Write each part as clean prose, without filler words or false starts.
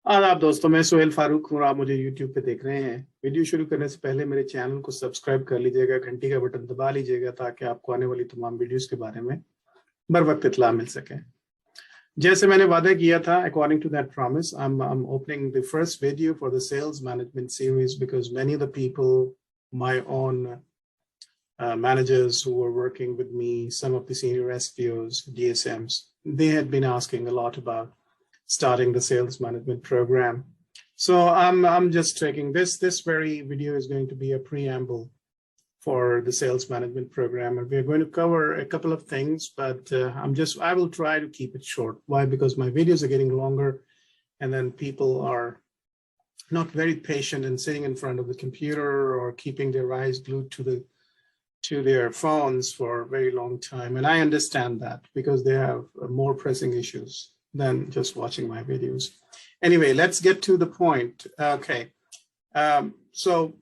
आदाब दोस्तों, मैं सोहेल फारूक हूँ। आप मुझे YouTube पे देख रहे हैं। वीडियो शुरू करने से पहले मेरे चैनल को सब्सक्राइब कर लीजिएगा, घंटी का बटन दबा लीजिएगा ताकि आपको आने वाली तमाम वीडियोस के बारे में बर वक्त इत्तला मिल सके। जैसे मैंने वादा किया था, according to that promise, I'm opening the first video for the sales management series because many of the people, my own managers who were working with me, some of the senior SPOs, DSMs, they had been asking a lot about starting the sales management program. So I'm just taking this very video is going to be a preamble for the sales management program, and we're going to cover a couple of things, but I will try to keep it short. Why? Because my videos are getting longer, and then people are not very patient in sitting in front of the computer or keeping their eyes glued to their phones for a very long time. And I understand that because they have more pressing issues than just watching my videos. Anyway, let's get to the point. Okay, so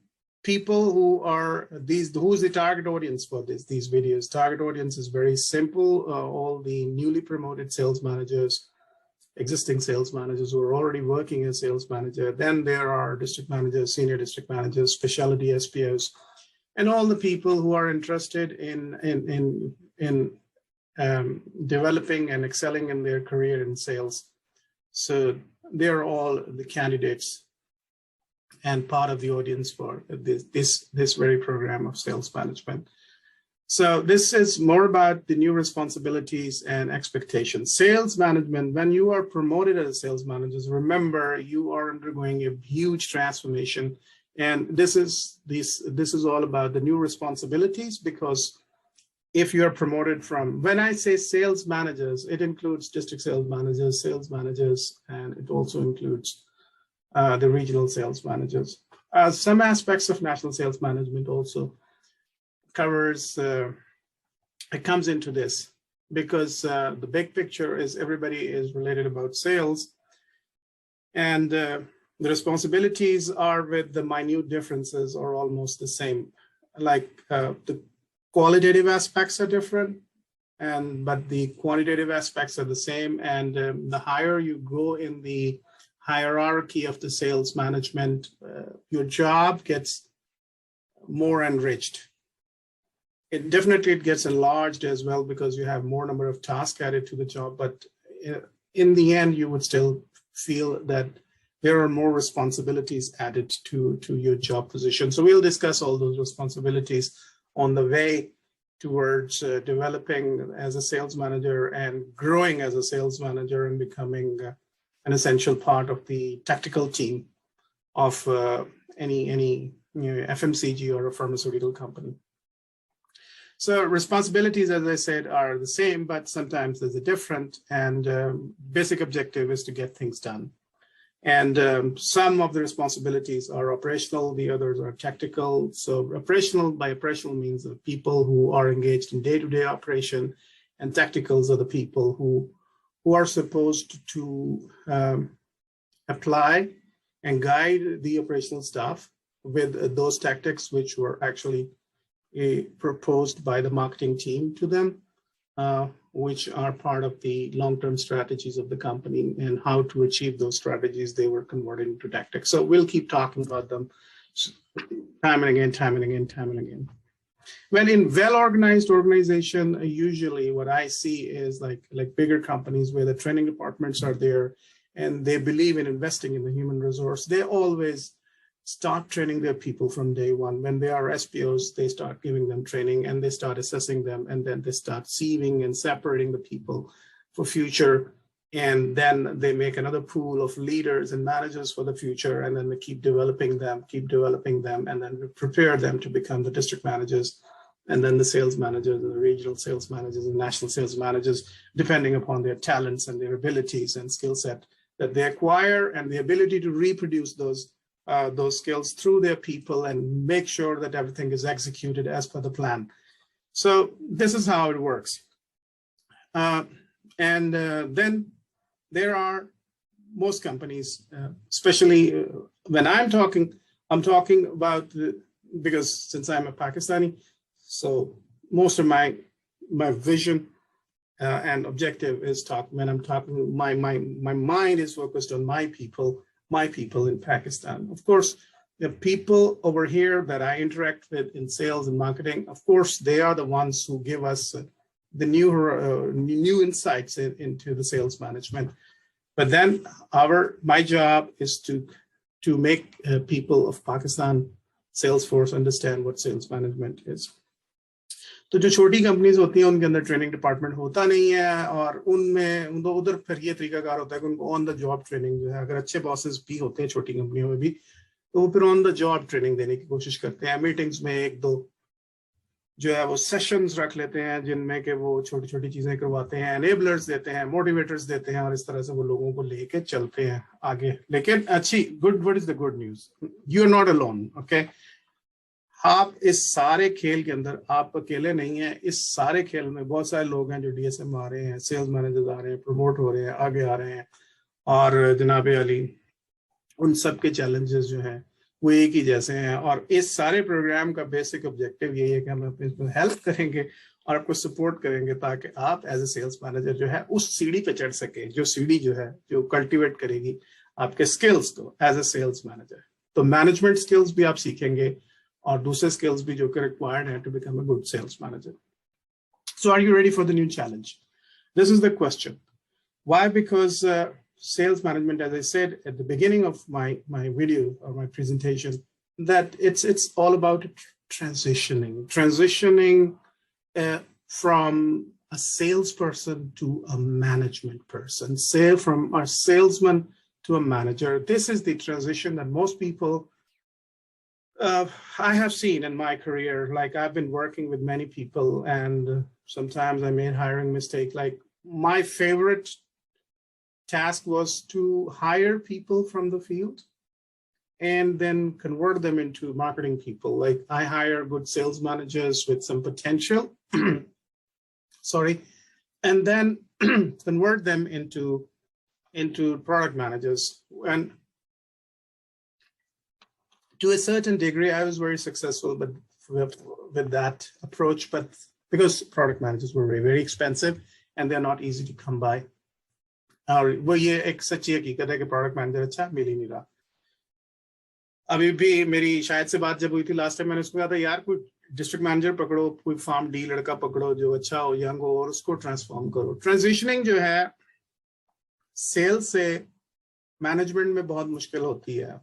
people who are who's the target audience for these videos? Target audience is very simple. All the newly promoted sales managers, existing sales managers who are already working as sales manager. Then there are district managers, senior district managers, specialty SPOs, and all the people who are interested in developing and excelling in their career in sales. So they're all the candidates and part of the audience for this very program of sales management. So this is more about the new responsibilities and expectations. Sales management, when you are promoted as sales managers, remember you are undergoing a huge transformation. And this is all about the new responsibilities, because if you're promoted from, when I say sales managers, it includes district sales managers, and it also includes the regional sales managers. Some aspects of national sales management also covers, it comes into this, because the big picture is everybody is related about sales, and the responsibilities are with the minute differences are almost the same. Like the qualitative aspects are different, but the quantitative aspects are the same. And the higher you go in the hierarchy of the sales management, your job gets more enriched. It gets enlarged as well because you have more number of tasks added to the job. But in the end, you would still feel that there are more responsibilities added to your job position. So we'll discuss all those responsibilities on the way towards developing as a sales manager and growing as a sales manager and becoming an essential part of the tactical team of any FMCG or a pharmaceutical company. So responsibilities, as I said, are the same, but sometimes there's a different, and basic objective is to get things done. And some of the responsibilities are operational, the others are tactical. So by operational means the people who are engaged in day-to-day operation, and tacticals are the people who are supposed to apply and guide the operational staff with those tactics which were actually proposed by the marketing team to them, which are part of the long-term strategies of the company, and how to achieve those strategies they were converted into tactics. So we'll keep talking about them time and again. When in well-organized organization, usually what I see is like bigger companies where the training departments are there and they believe in investing in the human resource, they always start training their people from day one. When they are SPOs, they start giving them training and they start assessing them, and then they start sieving and separating the people for future. And then they make another pool of leaders and managers for the future, and then they keep developing them, and then prepare them to become the district managers, and then the sales managers, and the regional sales managers, and national sales managers, depending upon their talents and their abilities and skill set that they acquire, and the ability to reproduce those skills through their people and make sure that everything is executed as per the plan. So this is how it works. Then there are most companies, especially when I'm talking about, because since I'm a Pakistani, so most of my vision and objective is when I'm talking, my mind is focused on my people, my people in Pakistan. Of course, the people over here that I interact with in sales and marketing, of course, they are the ones who give us the new insights into the sales management. But then my job is to make people of Pakistan sales force understand what sales management is. तो जो छोटी companies होती हैं उनके अंदर training department होता नहीं है, और उनमें उधर फिर ये तरीकाकार होता है कि उनको ऑन द जॉब ट्रेनिंग जो है, अगर अच्छे बॉसेस भी होते हैं छोटी कंपनियों में भी, तो वो फिर ऑन द जॉब ट्रेनिंग देने की कोशिश करते हैं. मीटिंग्स में एक दो जो है वो सेशंस रख लेते हैं जिनमें कि वो छोटी छोटी चीजें करवाते हैं, एनेबलर्स देते हैं, मोटिवेटर्स देते हैं, और इस तरह से वो लोगों को लेके चलते हैं आगे. लेकिन अच्छी what is the good news, you are not alone. Okay, आप इस सारे खेल के अंदर आप अकेले नहीं हैं. इस सारे खेल में बहुत सारे लोग हैं जो डीएसएम आ रहे हैं, सेल्स मैनेजर्स आ रहे हैं, प्रमोट हो रहे हैं, आगे आ रहे हैं, और जनाब अली उन सब के चैलेंजेस जो हैं वो एक ही जैसे हैं. और इस सारे प्रोग्राम का बेसिक ऑब्जेक्टिव यही है कि हम अपनी हेल्प करेंगे और आपको सपोर्ट करेंगे ताकि आप एज ए सेल्स मैनेजर जो है उस सीढ़ी पे चढ़ सके, जो सीढ़ी जो है जो कल्टीवेट करेगी आपके स्किल्स को एज ए सेल्स मैनेजर. तो मैनेजमेंट स्किल्स भी आप सीखेंगे और दूसरे स्किल्स भी जो कि रिक्वायर्ड है to become a good sales manager. So are you ready for the new challenge? This is the question. Why? Because sales management, as I said at the beginning of my video or my presentation, that it's all about transitioning from a salesperson to a management person, say from a salesman to a manager. This is the transition that most people I have seen in my career. Like, I've been working with many people, and sometimes I made hiring mistake. Like, my favorite task was to hire people from the field and then convert them into marketing people. Like, I hire good sales managers with some potential, and then convert them into product managers. And to a certain degree, I was very successful with that approach, but because product managers were very, very expensive and they're not easy to come by. और वो ये एक सच्ची हकीकत है कि product manager अच्छा मिल ही नहीं रहा. अभी भी मेरी शायद से बात जब हुई थी लास्ट टाइम, मैंने उसको कहा था यार कोई डिस्ट्रिक्ट मैनेजर पकड़ो, कोई फार्म डी लड़का पकड़ो जो अच्छा हो, यंग हो, और उसको ट्रांसफॉर्म करो. ट्रांजिशनिंग जो है सेल्स से मैनेजमेंट में बहुत मुश्किल होती है.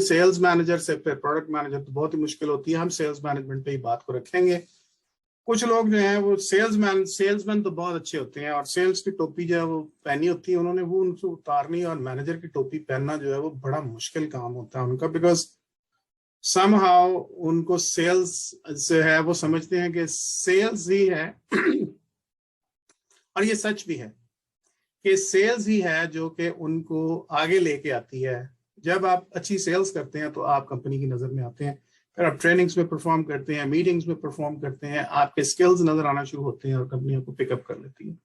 सेल्स मैनेजर से फिर प्रोडक्ट मैनेजर तो बहुत ही मुश्किल होती है. हम सेल्स मैनेजमेंट पे ही बात को रखेंगे. कुछ लोग जो हैं वो सेल्समैन तो बहुत अच्छे होते हैं, और सेल्स की टोपी जो है वो पहनी होती है उन्होंने, वो उनसे उतारनी, और मैनेजर की टोपी पहनना जो है वो बड़ा मुश्किल काम होता है उनका. बिकॉज समहाउ उनको सेल्स से है, वो समझते हैं कि सेल्स ही है और ये सच भी है कि सेल्स ही है जो कि उनको आगे लेके आती है. जब आप अच्छी सेल्स करते हैं तो आप कंपनी की नजर में आते हैं, फिर आप ट्रेनिंग्स में परफॉर्म करते हैं, मीटिंग्स में परफॉर्म करते हैं, आपके स्किल्स नजर आना शुरू होते हैं और कंपनियों को पिकअप कर लेती है.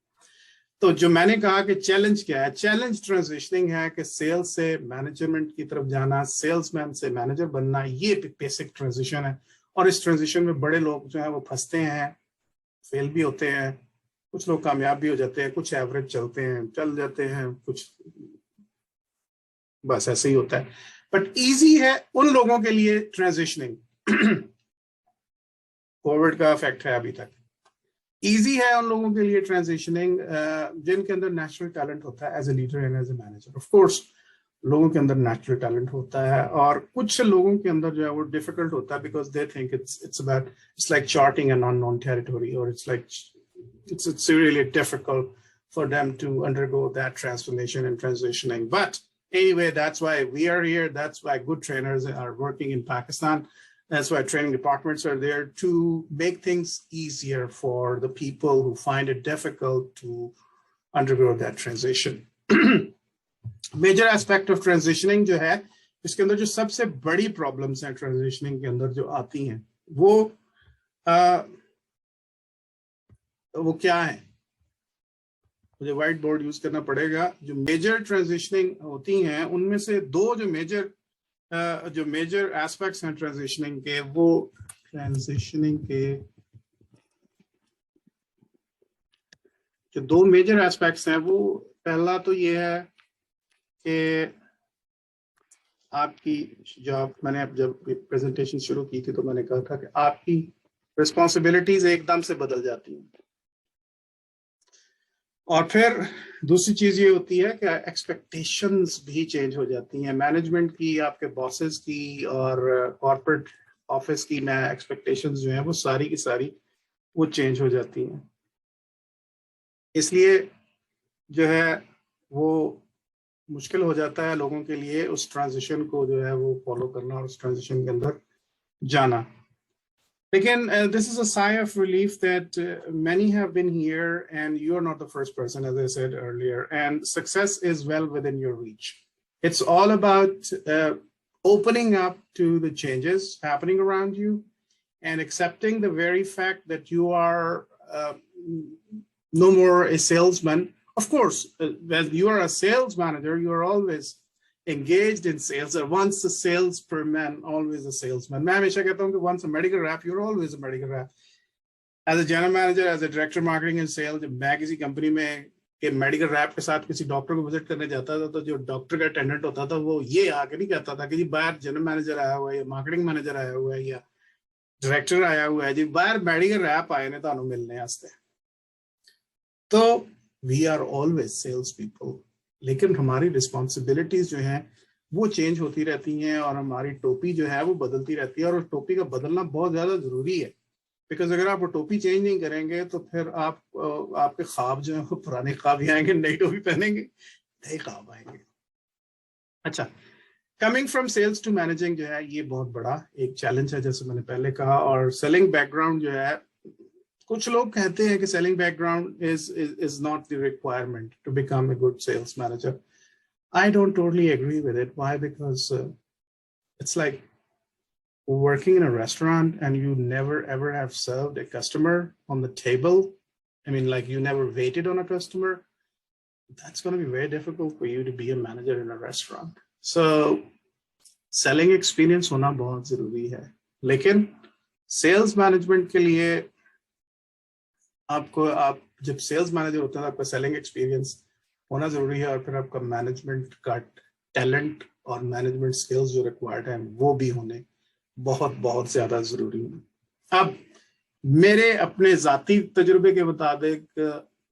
तो जो मैंने कहा कि चैलेंज क्या है, चैलेंज ट्रांजिशनिंग है कि सेल्स से मैनेजमेंट की तरफ जाना, सेल्समैन से मैनेजर बनना, ये बेसिक ट्रांजिशन है. और इस ट्रांजिशन में बड़े लोग जो है वो फंसते हैं, फेल भी होते हैं, कुछ लोग कामयाब भी हो जाते हैं, कुछ एवरेज चल जाते हैं, कुछ बस ऐसे ही होता है. बट इजी है उन लोगों के लिए ट्रांजिशनिंग. कोविड का इफेक्ट है अभी तक. इजी है उन लोगों के लिए ट्रांजिशनिंग जिनके अंदर नेचुरल टैलेंट होता है as a leader and as a manager. Of course लोगों के अंदर नेचुरल टैलेंट होता है, और कुछ लोगों के अंदर जो है वो डिफिकल्ट होता है because they think it's like charting an unknown territory, और it's really difficult for them to undergo that transformation and transitioning. But anyway, that's why we are here. That's why good trainers are working in Pakistan. That's why training departments are there to make things easier for the people who find it difficult to undergo that transition. Major aspect of transitioning जो है, इसके अंदर जो सबसे बड़ी problems हैं transitioning के अंदर जो आती हैं वो क्या है? मुझे व्हाइट बोर्ड यूज करना पड़ेगा. जो मेजर ट्रांजिशनिंग होती हैं उनमें से दो जो मेजर एस्पेक्ट्स हैं ट्रांजिशनिंग के, वो जो दो मेजर एस्पेक्ट्स हैं, वो पहला तो ये है कि आपकी जॉब, मैंने अब जब प्रेजेंटेशन शुरू की थी तो मैंने कहा था कि आपकी रिस्पॉन्सिबिलिटीज एकदम से बदल जाती हैं। और फिर दूसरी चीज ये होती है कि एक्सपेक्टेशंस भी चेंज हो जाती हैं, मैनेजमेंट की, आपके बॉसेस की और कॉर्पोरेट ऑफिस की मैं एक्सपेक्टेशंस जो हैं वो सारी की सारी वो चेंज हो जाती हैं। इसलिए जो है वो मुश्किल हो जाता है लोगों के लिए उस ट्रांजिशन को जो है वो फॉलो करना और उस ट्रांजिशन के अंदर जाना। Again, this is a sigh of relief that many have been here and you're not the first person, as I said earlier, and success is well within your reach. It's all about opening up to the changes happening around you and accepting the very fact that you are no more a salesman. Of course, when you are a sales manager, you're always engaged in sales, or once a salesperson, always a salesman. मैं हमेशा कहता हूँ कि once a medical rep, you're always a medical rep. As a general manager, as a director marketing and sales, जब मैं किसी company में के मेडिकल रैप के साथ किसी डॉक्टर को विजिट करने जाता था तो जो डॉक्टर का अटेंडेंट होता था वो ये आके नहीं कहता था कि जी बाहर जनरल मैनेजर आया हुआ है या मार्केटिंग मैनेजर आया हुआ है या डायरेक्टर आया हुआ है, जी बाहर मेडिकल रैप आए ने ਤੁਹਾਨੂੰ मिलने वास्ते। तो we are always sales people, लेकिन हमारी रिस्पॉन्सिबिलिटीज जो हैं वो चेंज होती रहती हैं और हमारी टोपी जो है वो बदलती रहती है, और उस टोपी का बदलना बहुत ज्यादा जरूरी है। बिकॉज अगर आप वो टोपी चेंज नहीं करेंगे तो फिर आपके ख्वाब जो है वो पुराने ख्वाब ही आएंगे, नई टोपी पहनेंगे नए ख्वाब आएंगे। अच्छा, coming from sales to managing जो है ये बहुत बड़ा एक चैलेंज है, जैसे मैंने पहले कहा। और सेलिंग बैकग्राउंड जो है, कुछ लोग कहते हैं कि selling background is not the requirement to become a good sales manager. I don't totally agree with it. Why? Because it's like working in a restaurant and you never ever have served a customer on the table. I mean, like you never waited on a customer. That's going to be very difficult for you to be a manager in a restaurant. So selling experience होना बहुत जरूरी है, लेकिन sales management के लिए आप जब sales manager होते हैं तो आपका सेलिंग एक्सपीरियंस होना जरूरी है, और फिर आपका मैनेजमेंट का टैलेंट और मैनेजमेंट स्किल्स जो रिक्वायर्ड हैं वो भी होने बहुत बहुत ज्यादा जरूरी है। अब मेरे अपने जाती तजुर्बे के मुताबिक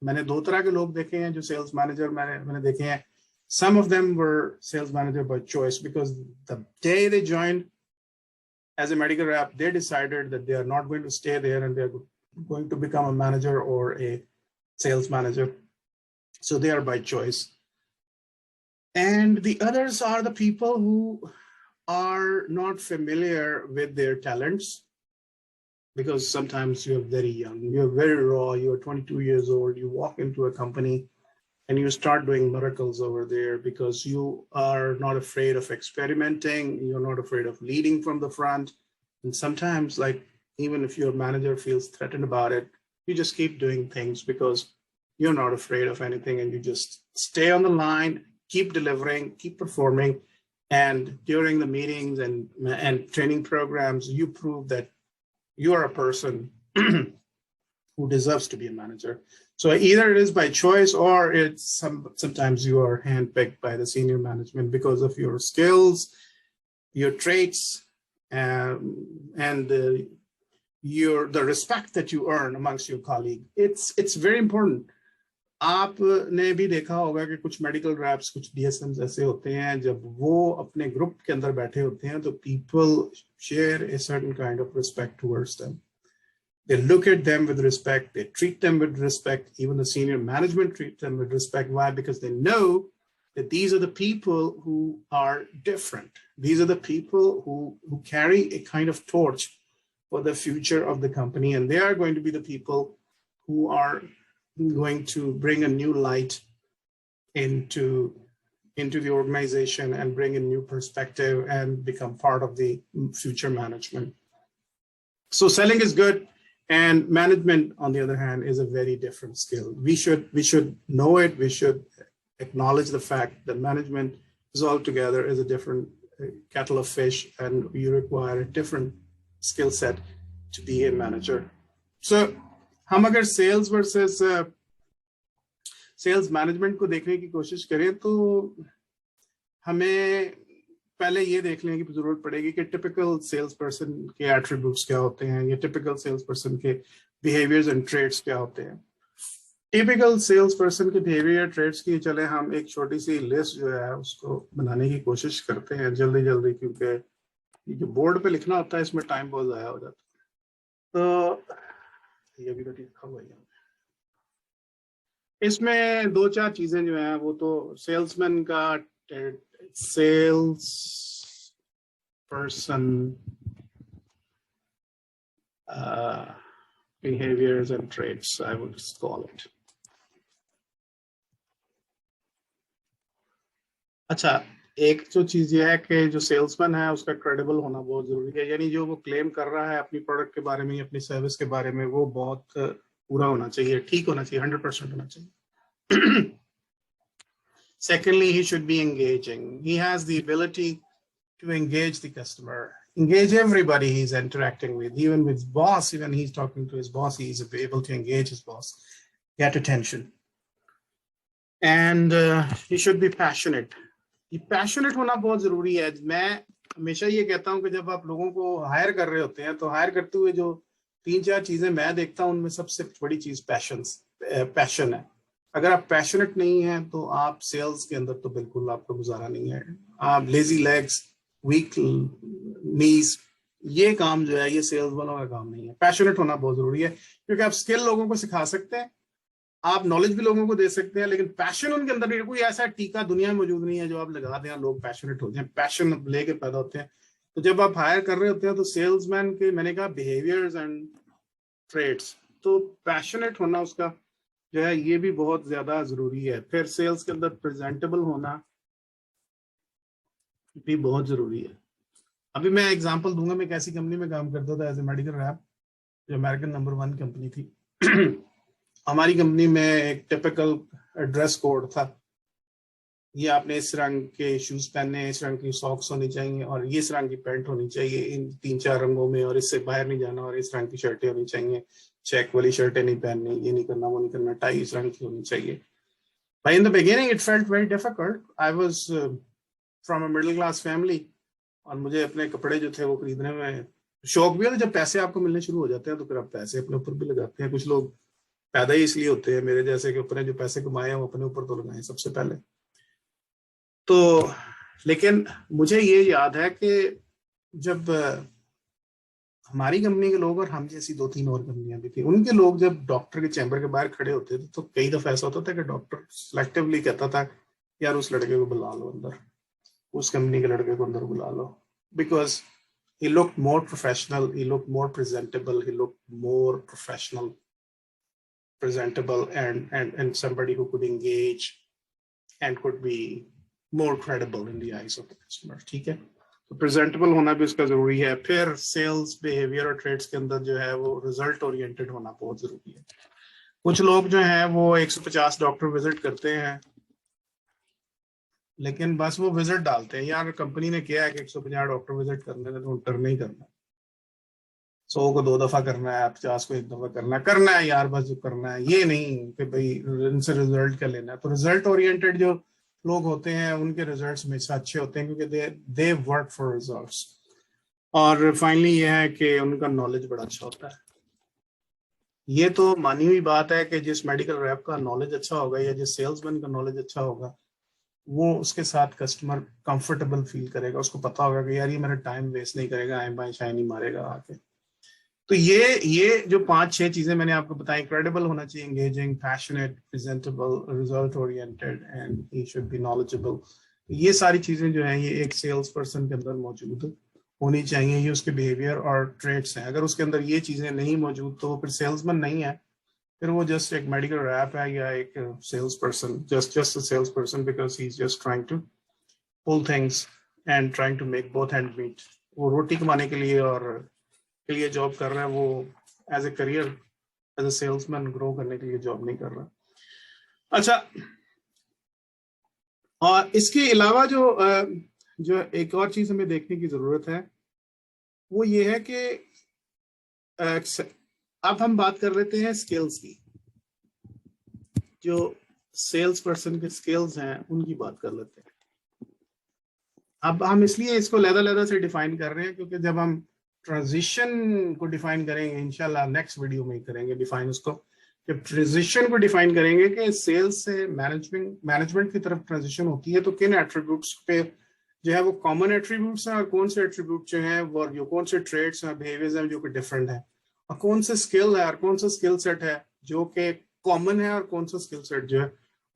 मैंने दो तरह के लोग देखे हैं जो सेल्स मैनेजर मैंने देखे हैं। Some of them were sales manager by choice because the day they joined as a medical rep, they decided that they are not going to stay there and they're going to become a manager or a sales manager. So they are by choice. And the others are the people who are not familiar with their talents, because sometimes you're very young, you're very raw, you're 22 years old, you walk into a company and you start doing miracles over there because you are not afraid of experimenting, you're not afraid of leading from the front. And sometimes, like, even if your manager feels threatened about it, you just keep doing things because you're not afraid of anything, and you just stay on the line, keep delivering, keep performing. And during the meetings and training programs, you prove that you are a person who deserves to be a manager. So either it is by choice or it's sometimes you are handpicked by the senior management because of your skills, your traits, and the respect that you earn amongst your colleague. It's very important. आपने भी देखा होगा कि कुछ medical raps, कुछ DSMs ऐसे होते हैं, जब वो अपने ग्रुप के अंदर बैठे होते हैं तो people share a certain kind of respect towards them. They look at them with respect, they treat them with respect, even the senior management treat them with respect. Why? Because they know that these are the people who are different. These are the people who carry a kind of torch for the future of the company, and they are going to be the people who are going to bring a new light into the organization and bring a new perspective and become part of the future management. So selling is good, and management, on the other hand, is a very different skill. We should know it. We should acknowledge the fact that management is altogether is a different kettle of fish, and you require a different skill set to be a manager. So हम अगर sales versus sales management को देखने की कोशिश करें तो हमें पहले ये देख लें कि जरूरत पड़ेगी कि टिपिकल सेल्स पर्सन के एट्रीब्यूट्स क्या होते हैं, या टिपिकल सेल्स पर्सन के बिहेवियर्स एंड ट्रेड्स क्या होते हैं। टिपिकल सेल्स पर्सन के बिहेवियर ट्रेड्स की चले हम एक छोटी सी लिस्ट जो है उसको बनाने की कोशिश करते हैं जल्दी जल्दी, क्योंकि जो बोर्ड पे लिखना होता है इसमें टाइम बहुत ज़ाया हो जाता है। तो ये भी तो लिखा हुआ है, इसमें दो चार चीजें जो हैं वो तो सेल्समैन का sales person behaviors and traits, I would call it. अच्छा, एक जो चीज ये है कि जो सेल्समैन है उसका क्रेडिबल होना बहुत जरूरी है, यानी जो वो क्लेम कर रहा है अपनी प्रोडक्ट के बारे में, अपनी सर्विस के बारे में, वो बहुत पूरा होना चाहिए, ठीक होना चाहिए, 100% होना चाहिए। Secondly, he should be engaging. He has the ability to engage the customer, engage everybody he's interacting with, even with boss, even he's talking to his boss, he's able to engage his boss, get attention. And he should be passionate. ये passionate होना बहुत जरूरी है। मैं हमेशा ये कहता हूँ कि जब आप लोगों को हायर कर रहे होते हैं तो हायर करते हुए जो 3-4 चीजें मैं देखता हूँ उनमें सबसे बड़ी चीज पैशन है। अगर आप पैशनेट नहीं हैं तो आप सेल्स के अंदर तो बिल्कुल आपका गुजारा नहीं है। आप लेजी लेग्स, वीक नीज, ये काम जो है ये सेल्स वालों का काम नहीं है। पैशनेट होना बहुत जरूरी है, क्योंकि आप स्किल लोगों को सिखा सकते हैं, आप नॉलेज भी लोगों को दे सकते हैं, लेकिन पैशन उनके अंदर नहीं। कोई ऐसा टीका दुनिया में मौजूद नहीं है जो आप लगा दें लोग पैशनेट हो जाए। पैशन लेके पैदा होते हैं। तो जब आप हायर कर रहे होते हैं तो सेल्समैन के, मैंने कहा, बिहेवियर्स एंड ट्रेड्स, तो पैशनेट होना उसका जो है ये भी बहुत ज्यादा जरूरी है। फिर सेल्स के अंदर प्रेजेंटेबल होना भी बहुत जरूरी है। अभी मैं एग्जांपल दूंगा, मैं एक ऐसी कंपनी में काम करता था एज ए मेडिकल रैप, जो अमेरिकन नंबर 1 कंपनी थी। हमारी कंपनी में एक टिपिकल ड्रेस कोड था, ये आपने इस रंग के शूज पहनने, इस रंग की सॉक्स होनी चाहिए, और ये इस रंग की पैंट होनी चाहिए इन 3-4 रंगों में, और इससे बाहर नहीं जाना, और इस रंग की शर्टें होनी चाहिए, चेक वाली शर्टें नहीं पहननी, ये नहीं करना, वो नहीं करना, टाई इस रंग की होनी चाहिए। भाई in the beginning it felt very difficult. I was from a middle class family, और मुझे अपने कपड़े जो थे वो खरीदने में शौक भी है। जब पैसे आपको मिलने शुरू हो जाते हैं तो फिर आप पैसे अपने ऊपर भी लगाते हैं। कुछ लोग पैदा ही इसलिए होते हैं मेरे जैसे कि अपने जो पैसे कमाए हैं वो अपने ऊपर तो लगाए सबसे पहले। तो लेकिन मुझे ये याद है कि जब हमारी कंपनी के लोग, और हम जैसी 2-3 और कंपनियां भी थी, उनके लोग जब डॉक्टर के चैम्बर के बाहर खड़े होते थे तो कई दफा ऐसा होता था कि डॉक्टर सिलेक्टिवली कहता था यार उस लड़के को बुला लो अंदर, उस कंपनी के लड़के को अंदर बुला लो, because he looked more professional, he looked more presentable, he looked more professional, presentable, and somebody who could engage and could be more credible in the eyes of the customer. ठीक है, तो presentable होना भी उसका जरूरी है। फिर sales behaviour और ट्रेड्स के अंदर जो है वो रिजल्ट ओरिएंटेड होना बहुत जरूरी है। कुछ लोग जो हैं वो 150 डॉक्टर विजिट करते हैं, लेकिन बस वो विजिट डालते हैं। यार कंपनी ने किया है कि 150 डॉक्टर विजिट करने में, तो टर्न नहीं करना, 100 को 2 दफा करना है, 50 को 1 दफा करना है यार, बस जो करना है, ये नहीं कि भाई इनसे रिजल्ट क्या लेना है। तो रिजल्ट ओरिएंटेड जो लोग होते हैं उनके रिजल्ट्स हमेशा अच्छे होते हैं, क्योंकि दे वर्क फॉर रिजल्ट्स। और फाइनली ये है कि उनका नॉलेज बड़ा अच्छा होता है। ये तो मानी हुई बात है कि जिस मेडिकल रैप का नॉलेज अच्छा होगा या जिस सेल्समैन का नॉलेज अच्छा होगा, वो उसके साथ कस्टमर कंफर्टेबल फील करेगा। उसको पता होगा कि यार ये मेरा टाइम वेस्ट नहीं करेगा, आए बाएं शाय नहीं मारेगा आके। तो ये जो 5-6 चीजें मैंने आपको बताई, क्रेडिबल होना चाहिए, engaging, passionate, presentable, result oriented, and he should be knowledgeable. ये सारी चीजें जो हैं ये एक सेल्स पर्सन के अंदर मौजूद होनी चाहिए। ये उसके बिहेवियर और ट्रेड्स हैं। अगर उसके अंदर ये चीजें नहीं मौजूद तो वो फिर सेल्समैन नहीं है, फिर वो जस्ट एक मेडिकल रैप है या एक sales person, just a sales person, because he is just trying to pull things and trying to make both hand meet. वो रोटी कमाने के लिए और के लिए जॉब कर रहा है, वो as a career as a salesman grow करने के लिए जॉब नहीं कर रहा। अच्छा, और इसके अलावा जो एक और चीज हमें देखने की जरूरत है वो ये है कि अब हम बात कर लेते हैं स्किल्स की। जो सेल्स पर्सन के स्किल्स हैं उनकी बात कर लेते हैं। اب ہم اس لیے اس کو علیحدہ سے ڈیفائن کر رہے ہیں کیونکہ جب ہم ٹرانزیشن کو ڈیفائن کریں گے انشاءاللہ نیکسٹ ویڈیو میں کریں گے ڈیفائن اس کو، جب ٹرانزیشن کو ڈیفائن کریں گے کہ سیلز سے مینجمنٹ کی طرف ٹرانزیشن ہوتی ہے تو کن ایٹریبیوٹس پہ جو ہے وہ کامن ایٹریبیوٹس ہیں اور کون سے ایٹریبیوٹ جو ہیں وہ جو کون سے ٹریٹس ہیں بیہیویئرز ہیں جو کہ ڈفرینٹ ہیں، اور کون سے اسکل ہے اور کون سا اسکل سیٹ ہے جو کہ کامن ہے اور کون سا اسکل سیٹ جو ہے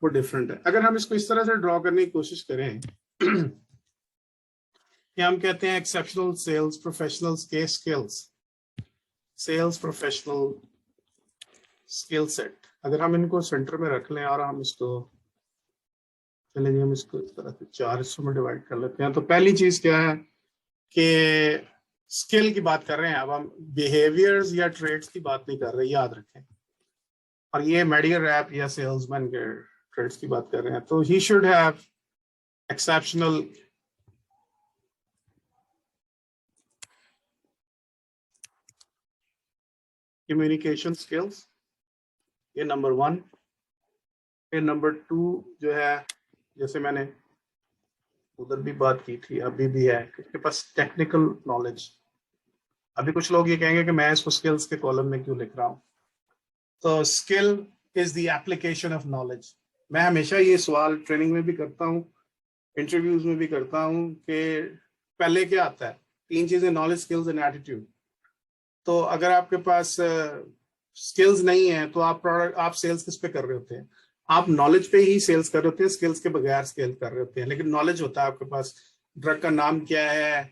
وہ ڈفرینٹ ہے. اگر ہم اس کو اس طرح سے ڈرا کرنے کی کوشش کریں کہ ہم کہتے ہیں ایکسیپشنل سیلز پروفیشنل کے skills, sales professional skill set, اگر ہم ان کو سینٹر میں رکھ لیں اور ہم اس کو چلیں جی ہم اس کو اس طرح سے 4 حصوں میں ڈیوائڈ کر لیتے ہیں. تو پہلی چیز کیا ہے کہ اسکل کی بات کر رہے ہیں، اب ہم بیہیویئرز یا ٹریڈس کی بات نہیں کر رہے، یاد رکھیں، اور یہ میڈیکل ریپ یا سیلز مین کے ٹریڈس کی بات کر رہے ہیں. تو he should have exceptional communication skills, یہ نمبر 1. پھر نمبر 2 جو ہے جیسے میں نے ادھر بھی بات کی تھی ابھی بھی ہے کہ اس کے پاس ٹیکنیکل نالج. ابھی کچھ لوگ یہ کہیں گے کہ میں اس کو اسکلس کے کالم میں کیوں لکھ رہا ہوں. تو skill is the application of knowledge. میں ہمیشہ یہ سوال ٹریننگ میں بھی کرتا ہوں، انٹرویوز میں بھی کرتا ہوں کہ پہلے کیا آتا ہے؟ 3 چیزیں، نالج، اسکلز اینڈ ایٹیٹیوڈ. تو اگر آپ کے پاس اسکلز نہیں ہیں تو آپ سیلز کس پہ کر رہے ہوتے ہیں؟ آپ نالج پہ ہی سیلز کر رہے ہوتے ہیں، اسکلز کے بغیر سیل کر رہے ہوتے ہیں. لیکن نالج ہوتا ہے آپ کے پاس، ڈرگ کا نام کیا ہے،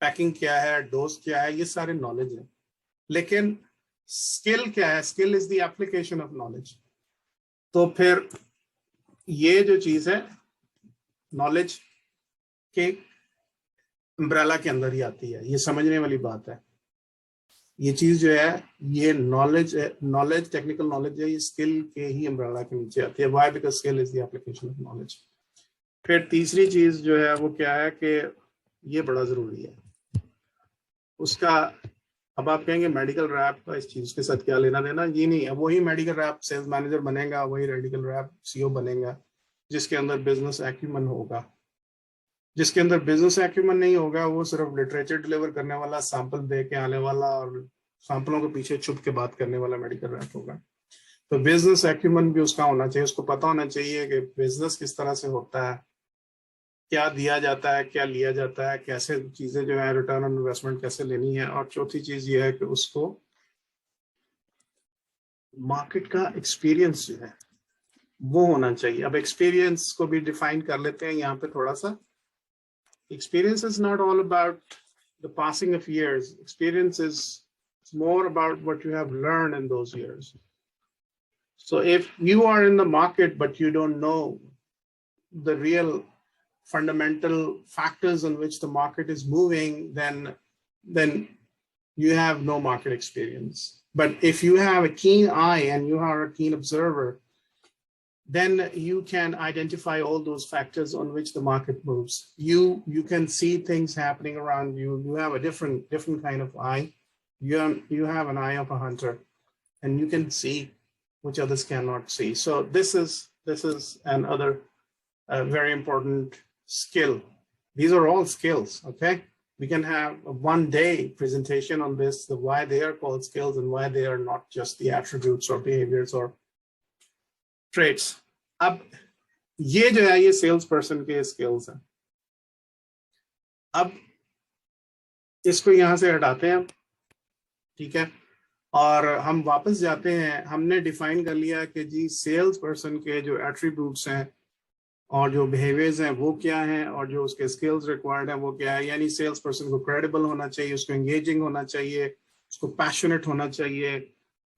پیکنگ کیا ہے، ڈوز کیا ہے، یہ سارے نالج ہیں. لیکن اسکل کیا ہے؟ Skill is the application of knowledge. تو پھر یہ جو چیز ہے نالج کے امبریلا کے اندر ہی آتی ہے. یہ سمجھنے والی بات ہے. یہ چیز جو ہے یہ نالج ٹیکنیکل نالج ہے، یہ اسکل کے ہی امبریلا کے نیچے آتی ہے. Why? Because skill is the application of knowledge. پھر تیسری چیز جو ہے وہ کیا ہے کہ یہ بڑا ضروری ہے اس کا. اب آپ کہیں گے میڈیکل ریپ کا اس چیز کے ساتھ کیا لینا دینا؟ یہ نہیں ہے. وہی میڈیکل ریپ سیلز مینیجر بنے گا، وہی میڈیکل ریپ سی او بنے گا جس کے اندر بزنس ایکیومن ہوگا. جس کے اندر بزنس ایکیومن نہیں ہوگا وہ صرف لٹریچر ڈلیور کرنے والا، سیمپل دے کے آنے والا اور سیمپلوں کے پیچھے چھپ کے بات کرنے والا میڈیکل ریپ ہوگا. تو بزنس ایکیومن بھی اس کا ہونا چاہیے. اس کو پتا ہونا چاہیے کہ بزنس کس طرح سے ہوتا ہے، کیا دیا جاتا ہے، کیا لیا جاتا ہے، کیسے چیزیں جو ہے ریٹرن آن انویسٹمنٹ کیسے لینی ہے. اور چوتھی چیز یہ ہے کہ اس کو مارکیٹ کا ایکسپیرینس جو ہے وہ ہونا چاہیے. اب ایکسپیرینس کو بھی ڈیفائن کر لیتے ہیں یہاں پہ تھوڑا سا. Experience is not all about the passing of years. Experience is more about what you have learned in those years. So if you are in the market but you don't know the real fundamental factors on which the market is moving, then you have no market experience. But if you have a keen eye and you are a keen observer, then you can identify all those factors on which the market moves. You can see things happening around you. You have a different kind of eye. You have an eye of a hunter, and you can see which others cannot see. So this is another very important skill. These are all skills. Okay, we can have a one-day presentation on this, the why they are called skills and why they are not just the attributes or behaviors or traits. اب یہ جو ہے یہ sales person کے skills ہیں. اب اس کو یہاں سے ہٹاتے ہیں ہم، ٹھیک ہے، اور ہم واپس جاتے ہیں. ہم نے ڈیفائن کر لیا کہ جی سیلز پرسن کے جو ایٹریبیوٹس ہیں اور جو بیہیویئرز ہیں وہ کیا ہیں اور جو اس کے اسکلز ریکوائرڈ ہیں وہ کیا ہے. یعنی سیلز پرسن کو کریڈیبل ہونا چاہیے، اس کو انگیجنگ ہونا چاہیے، اس کو پیشنیٹ ہونا چاہیے،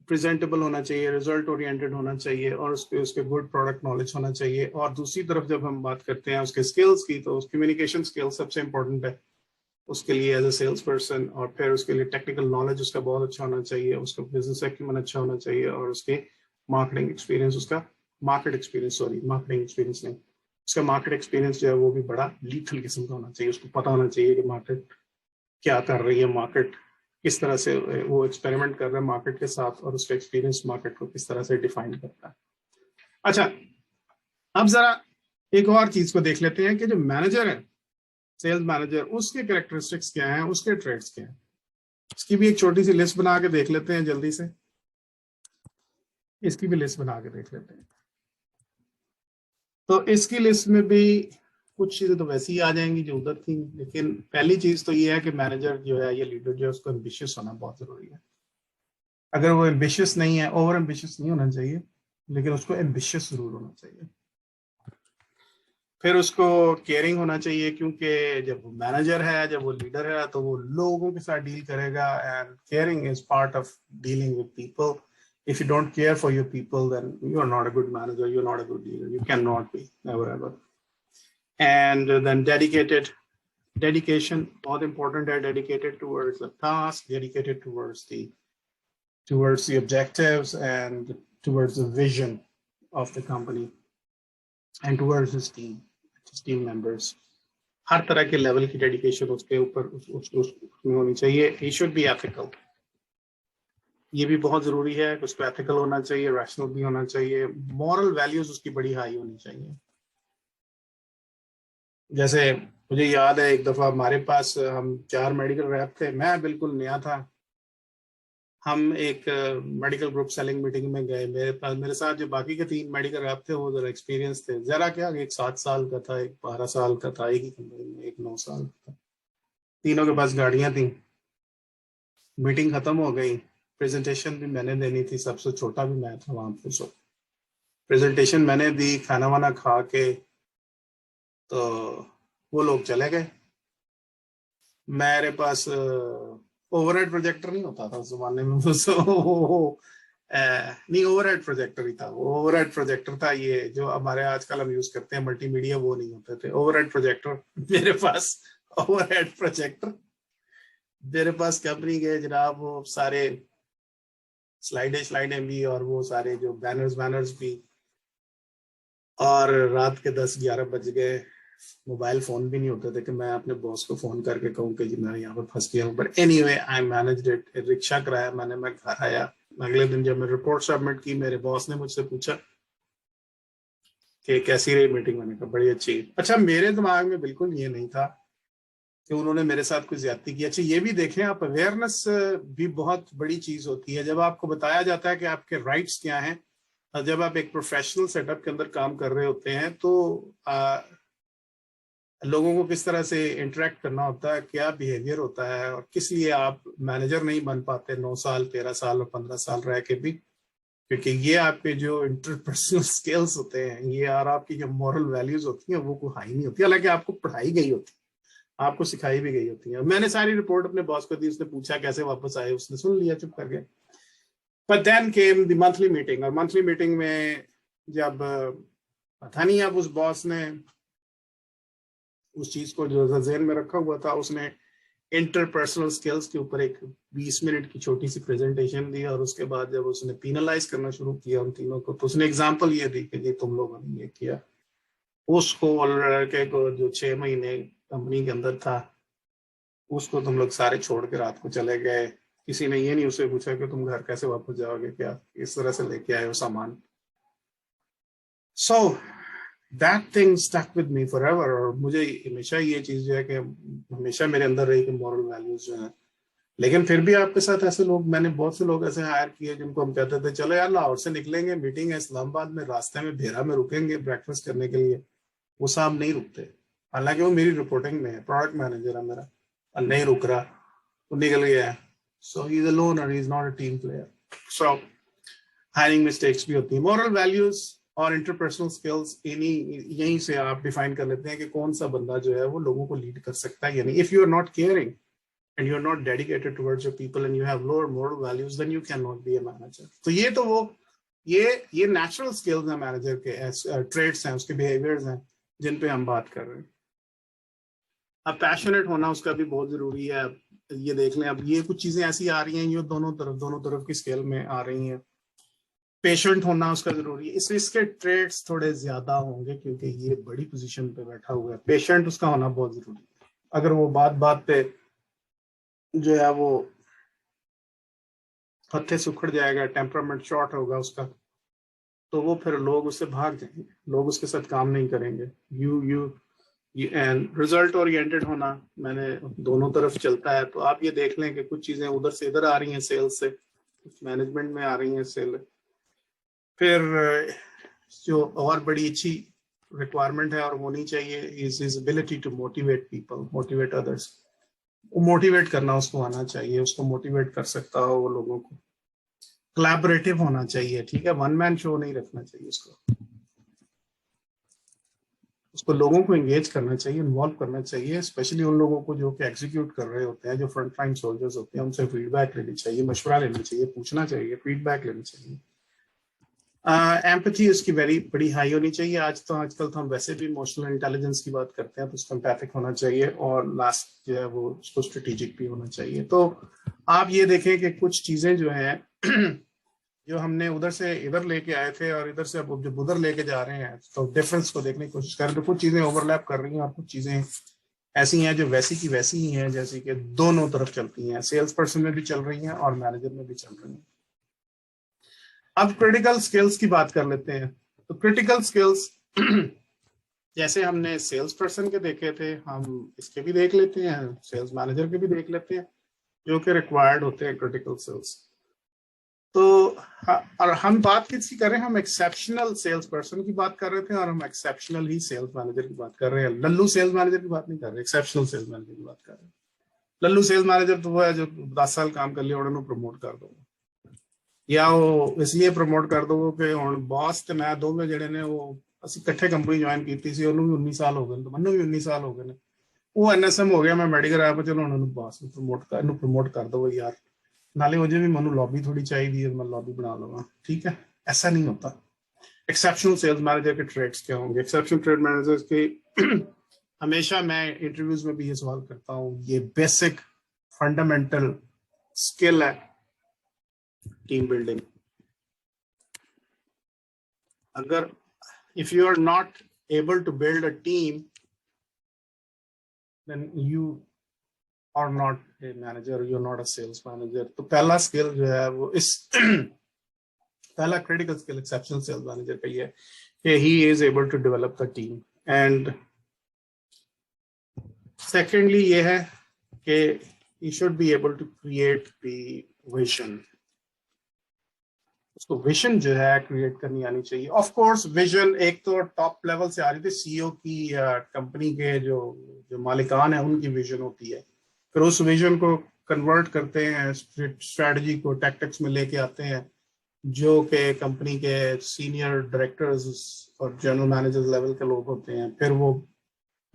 پریزنٹیبل ہونا چاہیے، ریزلٹ اورینٹڈ ہونا چاہیے، اور اس کے گڈ پروڈکٹ نالج ہونا چاہیے. اور دوسری طرف جب ہم بات کرتے ہیں اس کے اسکلز کی تو کمیونیکیشن اسکل سب سے امپورٹنٹ ہے اس کے لیے ایز اے سیلز پرسن. اور پھر اس کے لیے ٹیکنیکل نالج اس کا بہت اچھا ہونا چاہیے، اس کا بزنس ایکیومن اچھا ہونا چاہیے، اور اس کے مارکیٹنگ ایکسپیرینس، اس کا مارکیٹ ایکسپیرینس نہیں، اس کا مارکیٹ ایکسپیرینس جو ہے وہ بھی بڑا لیتھل قسم کا ہونا چاہیے. اس کو پتا ہونا چاہیے کہ مارکیٹ کیا کر رہی ہے، مارکیٹ کس طرح سے وہ ایکسپیریمنٹ کر رہا ہے مارکیٹ کے ساتھ، اور اس کا ایکسپیرینس مارکیٹ کو کس طرح سے ڈیفائن کرتا ہے. اچھا، اب ذرا ایک اور چیز کو دیکھ لیتے ہیں کہ جو مینیجر ہے सेल्स मैनेजर, उसके कैरेक्टरिस्टिक्स क्या हैं, उसके ट्रेड्स क्या हैं, इसकी भी एक छोटी सी लिस्ट बना के देख लेते हैं जल्दी से। इसकी भी लिस्ट बना के देख लेते हैं। तो इसकी लिस्ट में भी कुछ चीजें तो वैसे ही आ जाएंगी जो उधर थी, लेकिन पहली चीज तो ये है कि मैनेजर जो है, ये लीडर जो है, उसको एम्बिशियस होना बहुत जरूरी है। अगर वो एम्बिशियस नहीं है, ओवर एम्बिशियस नहीं होना चाहिए, लेकिन उसको एम्बिशियस जरूर होना चाहिए। फिर उसको केयरिंग होना चाहिए, क्योंकि जब वो मैनेजर है, जब वो लीडर है, तो वो लोगों के साथ डील करेगा, and caring is part of dealing with people. If you don't care for your people, then you are not a good manager, you're not a good leader, you cannot be, never ever. And then dedication, बहुत important है, dedicated towards the task, dedicated towards the objectives, and towards the vision of the company, and towards his team members. हर तरह के level की dedication उसके ऊपर उसमें होनी चाहिए. He should be ethical. ये भी बहुत जरूरी है कि उसको एथिकल होना चाहिए, रैशनल भी होना चाहिए, मॉरल वैल्यूज उसकी बड़ी हाई होनी चाहिए. जैसे मुझे याद है एक दफा हमारे पास, हम 4 मेडिकल रैप थे, मैं बिल्कुल नया था. हम एक मेडिकल ग्रुप सेलिंग मीटिंग में गए. मेरे साथ जो बाकी के 3 मेडिकल रैप थे, वो जरा एक्सपीरियंस थे. जरा क्या, एक 7 साल का था, एक 12 साल का था, एक ही कंपनी में, एक 9 साल का था. तीनों के पास गाड़ियां थी. मीटिंग खत्म हो गई, प्रेजेंटेशन भी मैंने देनी थी, सबसे छोटा भी मैं था वहां पे. सो प्रेजेंटेशन मैंने दी, खाना वाना खा के तो वो लोग चले गए. मेरे पास ओवरहेड प्रोजेक्टर नहीं होता था उस जमाने में. नहीं, ओवरहेड प्रोजेक्टर ही था. वो ओवरहेड प्रोजेक्टर था, ये जो हमारे आजकल हम यूज करते हैं मल्टीमीडिया, वो नहीं होते थे. ओवरहेड प्रोजेक्टर मेरे पास. ओवरहेड प्रोजेक्टर मेरे पास कंपनी के जनाब, वो सारे स्लाइडें भी, और वो सारे जो बैनर्स भी. और रात के 10-11 बज गए, मोबाइल फोन भी नहीं होते थे कि मैं अपने बॉस को फोन करके कहूँ कि जी मैं यहाँ पर फंस गया हूँ. But anyway I managed it. Rickshaw कराया मैंने, मैं घर आया. अगले दिन जब मैं रिपोर्ट सबमिट की, मेरे बॉस ने मुझसे पूछा कि कैसी रही मीटिंग. मैंने कहा बड़ी अच्छी. अच्छा, मेरे दिमाग में बिल्कुल ये नहीं था कि उन्होंने मेरे साथ कुछ ज्यादती की. अच्छा, ये भी देखें आप, अवेयरनेस भी बहुत बड़ी चीज होती है. जब आपको बताया जाता है कि आपके राइट्स क्या हैं, जब आप एक प्रोफेशनल सेटअप के अंदर काम कर रहे होते हैं, तो लोगों को किस तरह से इंटरेक्ट करना होता है, क्या बिहेवियर होता है, और किस लिए आप मैनेजर नहीं बन पाते 9 साल, 13 साल और 15 साल रह के भी, क्योंकि ये आपके जो इंटरपर्सनल स्किल्स होते हैं, ये और आपकी जो मॉरल वैल्यूज होती हैं, वो कोई हाई नहीं होती. हालांकि आपको पढ़ाई गई होती है, आपको सिखाई भी गई होती है. मैंने सारी रिपोर्ट अपने बॉस को दी, उसने पूछा कैसे वापस आए, उसने सुन लिया चुप करके. But then came the monthly meeting. और मंथली मीटिंग में जब पता नहीं अब उस बॉस ने उस चीज को जो ज़हन में रखा हुआ था, उसने इंटरपर्सनल स्किल्स के ऊपर एक 20 मिनट की छोटी सी प्रेजेंटेशन दी. और उसके बाद जब उसने पीनलाइज करना शुरू किया उन तीनों को, तो उसने एग्जांपल ये दी कि जी तुम लोगों ने ये किया. उसको लड़के को जो 6 महीने कंपनी के अंदर था, उसको तुम लोग सारे छोड़ के रात को चले गए. किसी ने ये नहीं उसे पूछा कि तुम घर कैसे वापस जाओगे, क्या इस तरह से लेके आए हो सामान. सो that thing stuck with me forever. और मुझे हमेशा ये चीज जो है कि हमेशा मेरे अंदर रही कि मॉरल वैल्यूज जो है. लेकिन फिर भी आपके साथ ऐसे लोग, मैंने बहुत से लोग ऐसे हायर किए जिनको हम कहते थे चलो यार लाहौर से निकलेंगे, मीटिंग है इस्लामाबाद में, रास्ते में भेरा में रुकेंगे ब्रेकफास्ट करने के लिए. वो साहब नहीं रुकते, हालांकि वो मेरी रिपोर्टिंग में है, प्रोडक्ट मैनेजर है मेरा, और नहीं रुक रहा, वो निकल गया है. So he is a loner, he is not a team player. So hiring mistakes भी होती है. मॉरल वैल्यूज और इंटरपर्सनल स्किल्स यहीं से आप डिफाइन कर लेते हैं कि कौन सा बंदा जो है वो लोगों को लीड कर सकता है या नहीं. If you are not caring and you're not dedicated towards your people and you have lower moral values, then you cannot be a manager. तो ये तो वो ये natural skills हैं मैनेजर के, traits हैं, उसके behaviors हैं जिन पे हम बात कर रहे हैं. अब पैशनेट होना उसका भी बहुत जरूरी है. ये देख लें, अब ये कुछ चीजें ऐसी आ रही हैं, ये दोनों तरफ की स्केल में आ रही हैं. पेशेंट होना उसका जरूरी है. इसके ट्रेड्स थोड़े ज्यादा होंगे क्योंकि ये बड़ी पोजीशन पे बैठा हुआ है. पेशेंट उसका होना बहुत जरूरी है. अगर वो बात पे जो है वो हत्थे से उखड़ जाएगा, टेम्परामेंट शॉर्ट होगा उसका, तो वो फिर लोग उससे भाग जाएंगे, लोग उसके साथ काम नहीं करेंगे. एंड रिजल्ट ओरिएंटेड होना, मैंने दोनों तरफ चलता है। तो आप ये देख लें कि कुछ चीजें उधर से इधर आ रही हैं सेल्स से, कुछ मैनेजमेंट में आ रही हैं सेल। फिर जो और बड़ी अच्छी रिक्वायरमेंट है और होनी चाहिए is his ability to motivate people, motivate others. Motivate करना उसको आना चाहिए, उसको मोटिवेट कर सकता हो वो लोगों को। कोलैबोरेटिव होना चाहिए, ठीक है, वन मैन शो नहीं रखना चाहिए उसको लोगों को एंगेज करना चाहिए, इन्वॉल्व करना चाहिए, स्पेशली उन लोगों को जो कि एग्जीक्यूट कर रहे होते हैं, जो फ्रंट लाइन सोल्जर्स होते हैं, उनसे फीडबैक लेनी चाहिए, मशवरा लेना चाहिए, पूछना चाहिए, फीडबैक लेनी चाहिए। एम्पैथी उसकी वेरी बड़ी हाई होनी चाहिए। आजकल तो हम वैसे भी इमोशनल इंटेलिजेंस की बात करते हैं, तो उसका एम्पैथिक होना चाहिए, और लास्ट जो है वो उसको स्ट्रेटेजिक भी होना चाहिए। तो आप ये देखें कि कुछ चीजें जो हैं जो हमने उधर से इधर लेके आए थे और इधर से अब जब उधर लेके जा रहे हैं, तो डिफरेंस को देखने की कोशिश करें तो कुछ चीजें ओवरलैप कर रही हैं और कुछ चीजें ऐसी हैं जो वैसी की वैसी ही हैं, जैसे कि दोनों तरफ चलती हैं, सेल्स पर्सन में भी चल रही हैं और मैनेजर में भी चल रही हैं। अब क्रिटिकल स्किल्स की बात कर लेते हैं। तो क्रिटिकल स्किल्स जैसे हमने सेल्स पर्सन के देखे थे, हम इसके भी देख लेते हैं, सेल्स मैनेजर के भी देख लेते हैं, जो कि रिक्वायर्ड होते हैं क्रिटिकल स्किल्स। तो और हम बात किसकी कर रहे हैं, हम एक्सेप्शनल सेल्स पर्सन की बात कर रहे थे, और हम एक्सेप्शनल ही सेल्स मैनेजर की बात कर रहे हैं। लल्लू सेल्स मैनेजर की बात नहीं कर रहे, एक्सेप्शनल सेल्स मैनेजर की बात कर रहे हैं। लल्लू सेल्स मैनेजर तो वो है जो 10 साल काम कर लिया उन्होंने प्रमोट कर दो, या वो इसलिए प्रमोट कर दो कि बॉस ਤੇ ਮੈਂ ਦੋਵੇਂ ਜਿਹੜੇ ਨੇ ਉਹ ਅਸੀਂ ਇਕੱਠੇ ਕੰਪਨੀ ਜੁਆਇਨ ਕੀਤੀ ਸੀ, ਉਹਨੂੰ ਵੀ 19 ਸਾਲ ਹੋ ਗਏ, ਮੈਨੂੰ ਵੀ 19 ਸਾਲ ਹੋ ਗਏ ਨੇ, ਉਹ ਐਨਐਸਐਮ ਹੋ ਗਿਆ, ਮੈਂ ਮੈਡੀਕਲ ਆਇਆ, ਪਰ ਚਲੋ ਉਹਨੂੰ ਬॉस ਨੂੰ ਪ੍ਰਮੋਟ ਕਰ ਦੋ यार, नाले हो जाए भी मनु लॉबी थोड़ी चाहिए, मैं लॉबी बना लूंगा, ठीक है। ऐसा नहीं होता। एक्सेप्शनल सेल्स मैनेजर के ट्रेड्स क्या होंगे? एक्सेप्शनल ट्रेड मैनेजर्स के हमेशा मैं इंटरव्यूज में भी ये सवाल करता हूँ, ये बेसिक फंडामेंटल स्किल है टीम बिल्डिंग। अगर if you are not able to build a team, then you or not a manager, you're not a sales manager। तो पहला स्किल जो है वो इस पहला critical skill exceptional sales manager का ये है कि he is able to develop the team, and secondly ये है कि he should be able to create the vision। उसको विजन जो है क्रिएट करनी आनी चाहिए। ऑफ कोर्स विजन एक तो टॉप लेवल से आ रही थी, सीईओ की या कंपनी के जो मालिकान है उनकी विजन होती है, फिर उस विजन को कन्वर्ट करते हैं स्ट्रेटजी को, टैक्टिक्स में लेके आते हैं, जो कि कंपनी के सीनियर डायरेक्टर्स और जनरल मैनेजर लेवल के लोग होते हैं, फिर वो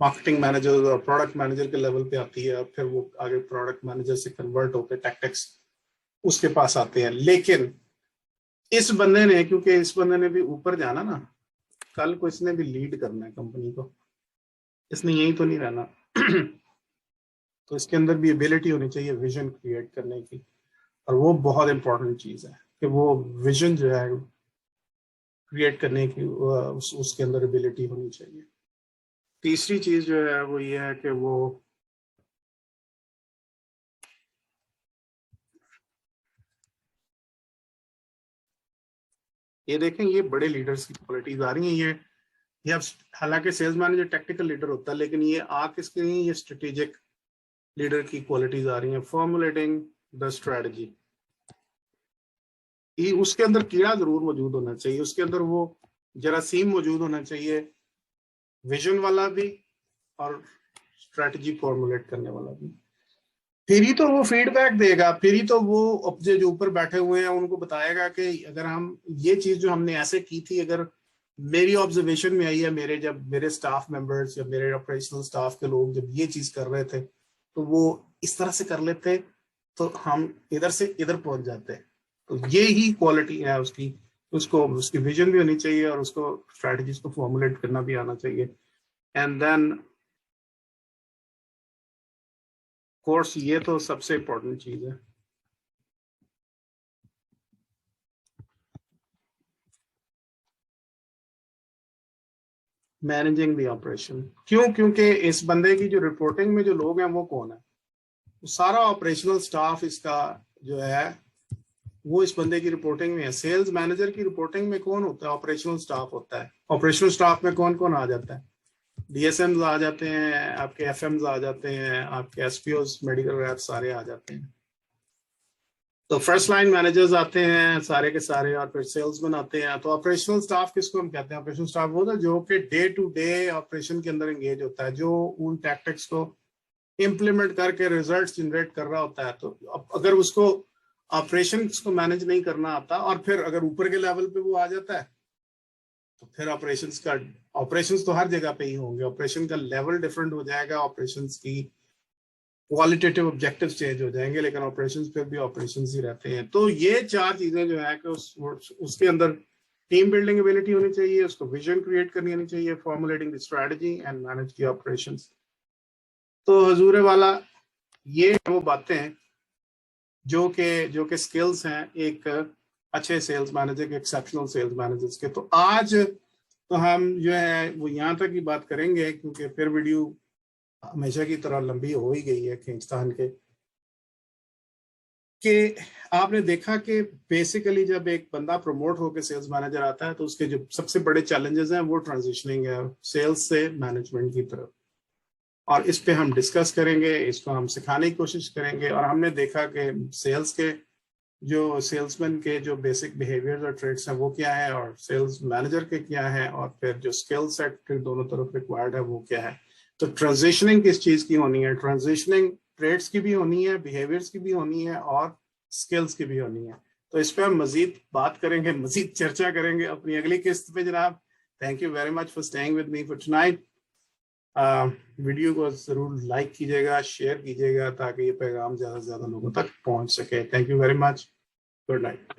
मार्केटिंग मैनेजर और प्रोडक्ट मैनेजर के लेवल पे आती है, और फिर वो आगे प्रोडक्ट मैनेजर से कन्वर्ट होकर टैक्टिक्स उसके पास आते हैं। लेकिन इस बंदे ने, क्योंकि इस बंदे ने भी ऊपर जाना ना, कल को इसने भी लीड करना है कंपनी को, इसने यही तो नहीं रहना तो इसके अंदर भी एबिलिटी होनी चाहिए विजन क्रिएट करने की, और वो बहुत इंपॉर्टेंट चीज है कि वो विजन जो है क्रिएट करने की उसके अंदर एबिलिटी होनी चाहिए। तीसरी चीज जो है वो ये है कि वो ये देखें, ये बड़े लीडर्स की क्वालिटीज आ रही हैं। ये अब हालांकि सेल्स मैनेजर टेक्निकल लीडर होता है, लेकिन ये आ किसके नहीं, ये स्ट्रेटेजिक लीडर की क्वालिटीज आ रही हैं। फॉर्मुलेटिंग द स्ट्रेटजी, उसके अंदर कीड़ा जरूर मौजूद होना चाहिए, उसके अंदर वो जरासीम मौजूद होना चाहिए, विजन वाला भी और स्ट्रेटजी फॉर्मुलेट करने वाला भी। फिर ही तो वो फीडबैक देगा, फिर ही तो वो अपने जो ऊपर बैठे हुए हैं उनको बताएगा कि अगर हम ये चीज जो हमने ऐसे की थी, अगर मेरी ऑब्जर्वेशन में आई है, जब मेरे स्टाफ मेंबर्स या मेरे ऑपरेशनल स्टाफ के लोग जब ये चीज कर रहे थे तो वो इस तरह से कर लेते, तो हम इधर से इधर पहुंच जाते। तो ये ही क्वालिटी है उसकी, उसको उसकी विजन भी होनी चाहिए और उसको स्ट्रैटेजीज को फॉर्मुलेट करना भी आना चाहिए। एंड देन कोर्स, ये तो सबसे इम्पोर्टेंट चीज है। मैनेजिंग द ऑपरेशन, क्यों? क्योंकि इस बंदे की जो रिपोर्टिंग में जो लोग हैं वो कौन है? सारा ऑपरेशनल स्टाफ इसका जो है वो इस बंदे की रिपोर्टिंग में है। सेल्स मैनेजर की रिपोर्टिंग में कौन होता है? ऑपरेशनल स्टाफ होता है। ऑपरेशनल स्टाफ में कौन कौन आ जाता है? DSMs आ जाते हैं, आपके FMs आ जाते हैं, आपके SPOs मेडिकल रैप सारे आ जाते हैं। तो फर्स्ट लाइन मैनेजर्स आते हैं सारे के सारे, और फिर सेल्समैन आते हैं। तो ऑपरेशनल स्टाफ किसको हम कहते हैं? ऑपरेशनल स्टाफ वो था जो कि डे टू डे ऑपरेशन के अंदर एंगेज होता है, जो उन टैक्टिक्स को इम्प्लीमेंट करके रिजल्ट्स जनरेट कर रहा होता है। तो अगर उसको ऑपरेशंस को मैनेज नहीं करना आता, और फिर अगर ऊपर के लेवल पे वो आ जाता है, तो फिर ऑपरेशंस तो हर जगह पे ही होंगे, ऑपरेशन का लेवल डिफरेंट हो जाएगा, ऑपरेशंस की क्वालिटेटिव ऑब्जेक्टिव्स चेंज हो जाएंगे, लेकिन ऑपरेशंस फिर भी ऑपरेशंस ही रहते हैं। तो ये चार चीजें जो है कि उसके अंदर टीम बिल्डिंग एबिलिटी होनी चाहिए, उसको विजन क्रिएट करनी आनी चाहिए, formulating the strategy and manage the operations. तो हजूर वाला ये वो बातें जो कि स्किल्स हैं एक अच्छे सेल्स मैनेजर के, एक्सेप्शनल सेल्स मैनेजर्स के। तो आज तो हम जो है वो यहाँ तक ही बात करेंगे, क्योंकि फिर वीडियो हमेशा की तरह लंबी हो ही गई है खींचतान के। कि आपने देखा कि बेसिकली जब एक बंदा प्रमोट होकर सेल्स मैनेजर आता है, तो उसके जो सबसे बड़े चैलेंजेस हैं वो ट्रांजिशनिंग है सेल्स से मैनेजमेंट की तरफ, और इस पे हम डिस्कस करेंगे, इसको हम सिखाने की कोशिश करेंगे। और हमने देखा कि सेल्स के जो सेल्समैन के जो बेसिक बिहेवियर्स और ट्रेड्स हैं वो क्या है, और सेल्स मैनेजर के क्या है, और फिर जो स्किल सेट दोनों तरफ रिक्वायर्ड है वो क्या है। तो ट्रांजिशनिंग किस चीज की होनी है? ट्रांजिशनिंग ट्रेड्स की भी होनी है, बिहेवियर्स की भी होनी है, और स्किल्स की भी होनी है। तो इस पर हम मजीद बात करेंगे, मजीद चर्चा करेंगे अपनी अगली किस्त पे जनाब। Thank you very much for staying with me for tonight. Video को जरूर लाइक कीजिएगा, शेयर कीजिएगा, ताकि ये पैगाम ज्यादा से ज्यादा लोगों तक पहुंच सके। Thank you very much. Good night.